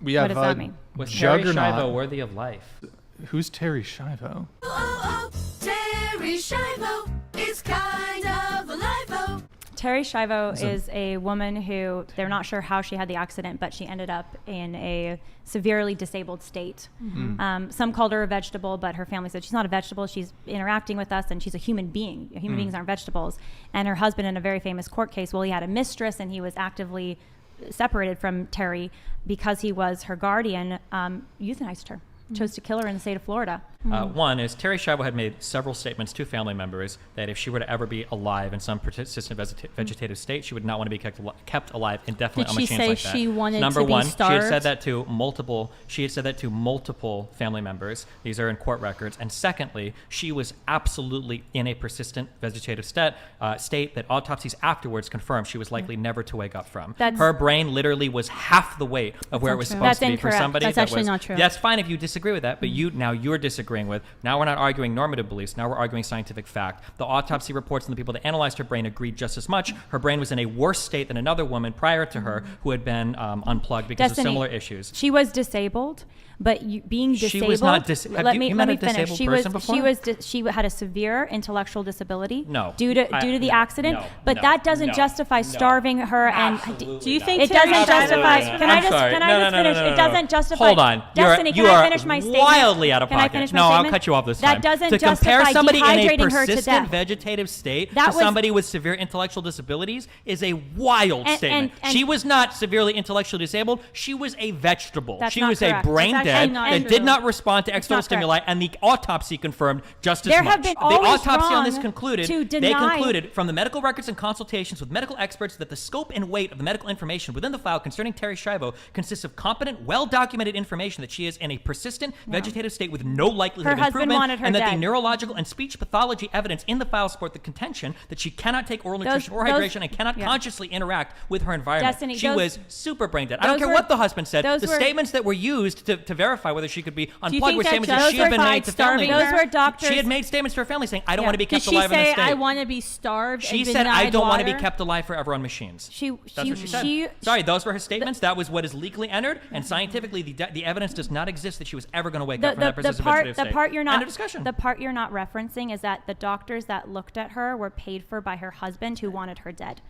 We have what does that mean? Was Terri Juggernaut. Schiavo worthy of life? Who's Terri Schiavo? Terri Schiavo is kind of alive. Terri Schiavo is a woman who they're not sure how she had the accident, but she ended up in a severely disabled state. Some called her a vegetable, but her family said she's not a vegetable. She's interacting with us, and she's a human being. Human beings aren't vegetables. And her husband, in a very famous court case, well, he had a mistress, and he was actively separated from Terri because he was her guardian, euthanized her. Chose to kill her in the state of Florida. One is Terri Schiavo had made several statements to family members that if she were to ever be alive in some persistent vegetative state, she would not want to be kept alive indefinitely on machines like that. Did she say she wanted Number to be one, starved? she had said that to multiple. She had said that to multiple family members. These are in court records. And secondly, she was absolutely in a persistent vegetative state that autopsies afterwards confirmed she was likely never to wake up from. Her brain literally was half the weight of where it was supposed to be for somebody. That's actually not true. That's fine if you disagree with that, but you're disagreeing with. Now we're not arguing normative beliefs. Now we're arguing scientific fact. The autopsy reports and the people that analyzed her brain agreed just as much. Her brain was in a worse state than another woman prior to her who had been unplugged because of similar issues. She was disabled, but being disabled. She was not disabled. Let me finish. She had a severe intellectual disability. No. Due to the accident, but that doesn't justify starving her. Absolutely And do you think it doesn't justify? Can I just finish? It doesn't justify. Hold on, Destiny, can I finish my statement? Wildly out of pocket. Can I finish my no, statement? I'll cut you off this That time. doesn't to compare justify somebody in a dehydrating her to persistent death. vegetative state That to was- somebody with severe intellectual disabilities is a wild statement. and- she was not severely intellectually disabled. She was a vegetable. That's she not was correct. a brain That's dead actually not that true. did not respond to external not stimuli, and the autopsy confirmed just as There much. have been The always autopsy on this wrong concluded. to They deny- concluded from the medical records and consultations with medical experts that the scope and weight of the medical information within the file concerning Terri Schiavo consists of competent, well-documented information that she is in a persistent vegetative state with no likelihood Her of husband improvement, wanted her and that the dead. neurological and speech pathology evidence in the file support the contention that she cannot take oral nutrition or hydration and cannot consciously interact with her environment. Destiny, she was super brain dead. I don't care what the husband said. The statements that were used to verify whether she could be unplugged were statements that she had been made to family. Those were doctors. She had made statements to her family saying, "I don't want to be Did kept she alive in this say, state." I want to be starved She and said, "I denied don't want to be water"? kept alive forever on machines." That's what she said. Sorry, those were her statements. That was what is legally entered, and scientifically, the evidence does not exist that she was ever going to wake up from that persistent vegetative state. The part you're not End of discussion. The part you're not referencing is that the doctors that looked at her were paid for by her husband, who wanted her dead.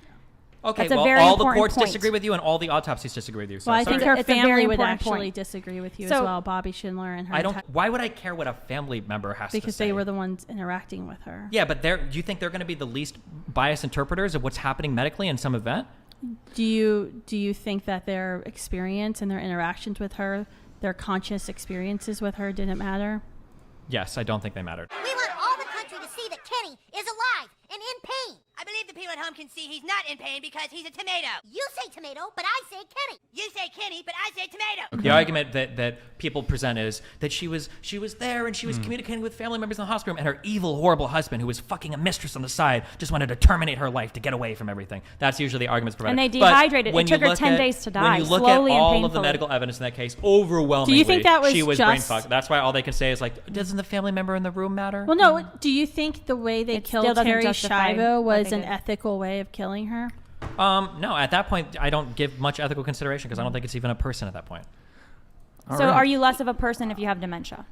Okay, That's a well, very all the important courts point. disagree with you, and all the autopsies disagree with you. So Well, I think sorry. her It's a very family would important actually point. disagree with you So- as well, Bobby Schindler and her. Why would I care what a family member has to say? Because they were the ones interacting with her. Yeah, but do you think they're going to be the least biased interpreters of what's happening medically in some event? Do you think that their experience and their interactions with her, their conscious experiences with her, didn't matter? Yes, I don't think they mattered. We want all the country to see that Kenny is alive and in pain. I believe the people at home can see he's not in pain because he's a tomato. You say tomato, but I say Kenny. You say Kenny, but I say tomato. The argument that people present is that she was there and she was communicating with family members in the hospital room, and her evil, horrible husband, who was fucking a mistress on the side, just wanted to terminate her life to get away from everything. That's usually the arguments provided. And they But dehydrated. when It you took her look 10 at- days to die, When you look slowly at and all of the painfully. medical evidence in that case, overwhelmingly, Do you think that was she was brain just- fucked. That's why all they can say is like, doesn't the family member in the room matter? Well, no. Do you think the way they It still killed doesn't Terri justify Schiavo what was they an did. ethical way of killing her? No. At that point, I don't give much ethical consideration because I don't think it's even a person at that point. So are you less of a person if you have dementia?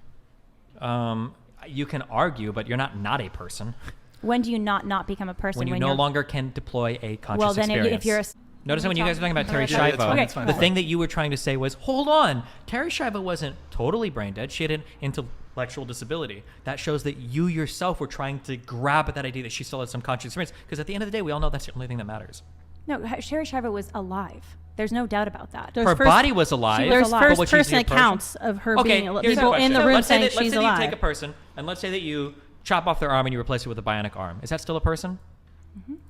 You can argue, but you're not a person. When do you not become a person? When you no you're- longer can deploy a conscious Well, then experience. if you're a Notice that when you guys were talking about Terri Yeah, that's Schiavo, fine, that's fine. the thing that you were trying to say was, hold on, Terri Schiavo wasn't totally brain dead. She had an intellectual disability. That shows that you yourself were trying to grab at that idea that she still had some conscious experience. Because at the end of the day, we all know that's the only thing that matters. No, Terri Schiavo was alive. There's no doubt about that. There's Her first- body was alive. There's alive. but was she a first-person person? accounts of her Okay, being here's people the in the question. room Let's say saying that, she's let's say alive. that you take a person, and let's say that you chop off their arm and you replace it with a bionic arm. Is that still a person?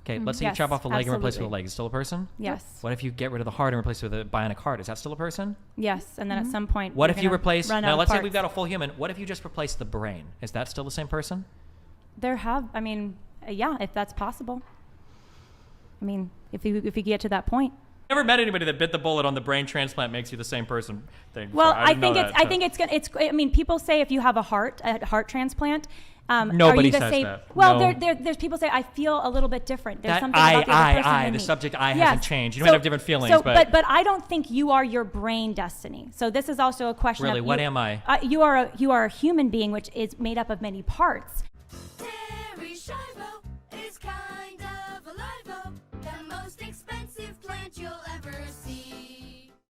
Okay, let's say you Yes, chop off a leg and replace it with a absolutely. leg. Is it still a person? Yes. What if you get rid of the heart and replace it with a bionic heart? Is that still a person? Yes, and then at some point, What you're if you gonna replace, run out now of let's say parts. we've got a full human. What if you just replace the brain? Is that still the same person? Yeah, if that's possible. I mean, if you get to that point. Never met anybody that bit the bullet on the brain transplant makes you the same person thing. Well, I I think it's. I mean, people say if you have a heart transplant, Nobody are you the says same? that. Well, No. there's people say I feel a little bit different. There's That something about the other person than the me. subject I Yes. hasn't changed. You might have different feelings, so, but but I don't think you are your brain destiny. So this is also a question. Really, of what you, am I? You are a human being, which is made up of many parts. Terri Schiavo.